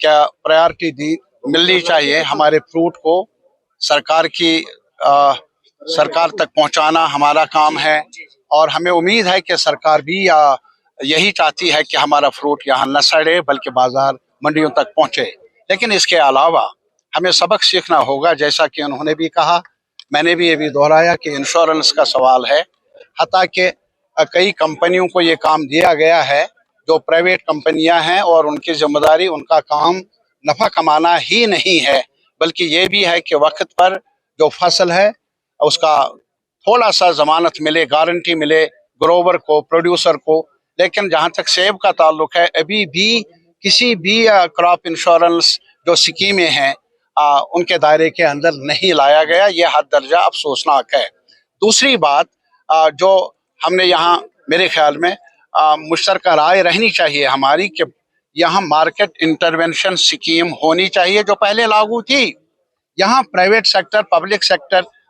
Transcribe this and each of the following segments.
क्या प्रायोरिटी दी मिलनी चाहिए हमारे फ्रूट को। सरकार की सरकार तक पहुंचाना हमारा काम है, और हमें उम्मीद है कि सरकार भी यही चाहती है कि हमारा फ्रूट यहाँ न सड़े बल्कि बाजार मंडियों तक पहुंचे। लेकिन इसके अलावा हमें सबक सीखना होगा, जैसा कि उन्होंने भी कहा, मैंने भी ये भी दोहराया कि इंश्योरेंस का सवाल है। हत्ता कि कई कंपनियों को ये काम दिया गया है जो प्राइवेट कंपनियां हैं, और उनकी जिम्मेदारी, उनका काम नफा कमाना ही नहीं है, बल्कि ये भी है कि वक्त पर जो फसल है उसका थोड़ा सा जमानत मिले, गारंटी मिले ग्रोवर को, प्रोड्यूसर को। लेकिन जहाँ तक सेब का ताल्लुक है, अभी भी किसी भी क्रॉप इंश्योरेंस जो स्कीमें हैं उनके दायरे के अंदर नहीं लाया गया। यह हद दर्जा अफसोसनाक है। दूसरी बात जो हमने यहाँ, मेरे ख्याल में मुश्तरका राय रहनी चाहिए हमारी कि यहाँ मार्केट इंटरवेंशन स्कीम होनी चाहिए जो पहले लागू थी। यहाँ प्राइवेट सेक्टर,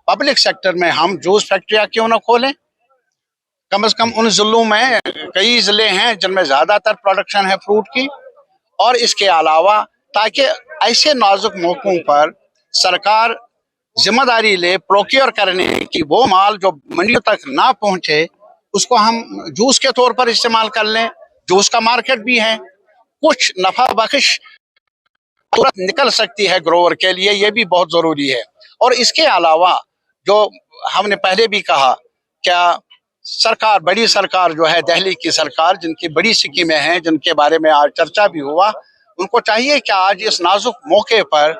पब्लिक सेक्टर में हम जूस फैक्ट्रियाँ क्यों ना खोलें? कम से कम उन जिलों में, कई जिले हैं जिनमें ज्यादातर प्रोडक्शन है फ्रूट की। और इसके अलावा ताकि ऐसे नाजुक मौकों पर सरकार जिम्मेदारी ले प्रोक्योर करने की, वो माल जो मंडियों तक ना पहुंचे उसको हम जूस के तौर पर इस्तेमाल कर लें। जूस का मार्केट भी है, कुछ नफा बख्श सूरत निकल सकती है ग्रोवर के लिए, ये भी बहुत जरूरी है। और इसके अलावा जो हमने पहले भी कहा, क्या सरकार, बड़ी सरकार जो है दिल्ली की सरकार, जिनकी बड़ी स्कीमें हैं, जिनके बारे में आज चर्चा भी हुआ, उनको चाहिए कि आज इस नाजुक मौके पर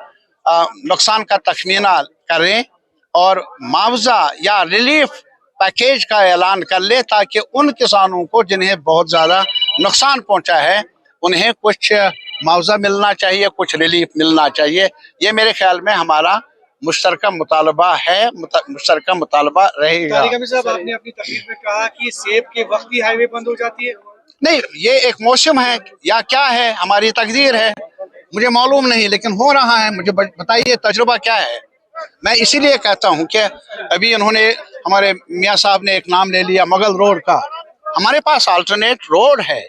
नुकसान का तखमीना करें और मुआवजा या रिलीफ पैकेज का ऐलान कर ले, ताकि उन किसानों को जिन्हें बहुत ज़्यादा नुकसान पहुंचा है उन्हें कुछ मुआवजा मिलना चाहिए, कुछ रिलीफ मिलना चाहिए। ये मेरे ख्याल में हमारा मुश्तरका मुतालबा है, मुश्तरका मुतालबा रहेगा। साहब, आपने अपनी तकरीर में कहा कि सेब के वक्त ही हाईवे बंद हो जाती है। नहीं, ये एक मौसम है या क्या है, हमारी तकदीर है, मुझे मालूम नहीं, लेकिन हो रहा है। मुझे बताइए तजुर्बा क्या है। मैं इसीलिए कहता हूँ कि अभी उन्होंने, हमारे मियाँ साहब ने एक नाम ले लिया मुगल रोड का। हमारे पास अल्टरनेट रोड है,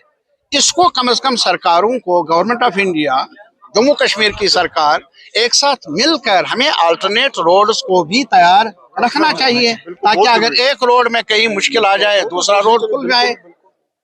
इसको कम से कम सरकारों को, government of India, Jammu Kashmir की सरकार, एक साथ मिलकर हमें अल्टरनेट रोड्स को भी तैयार रखना चाहिए, ताकि अगर एक रोड में कहीं मुश्किल आ जाए दूसरा रोड खुल जाए।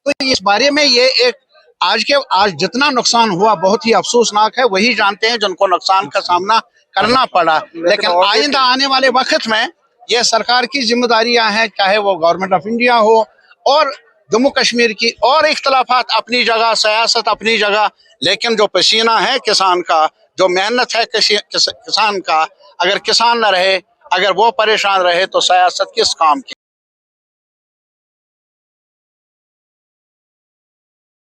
तो इस बारे में ये एक आज जितना नुकसान हुआ बहुत ही अफसोसनाक है, वही जानते हैं जिनको नुकसान का सामना करना पड़ा। लेकिन आइंदा आने वाले वक्त में ये सरकार की जिम्मेदारियां हैं, चाहे वो गवर्नमेंट ऑफ इंडिया हो और जम्मू कश्मीर की, और इख्तलाफात अपनी जगह, सियासत अपनी जगह, लेकिन जो पसीना है किसान का, जो मेहनत है किसान का, अगर किसान न रहे, अगर वो परेशान रहे तो सियासत किस काम की।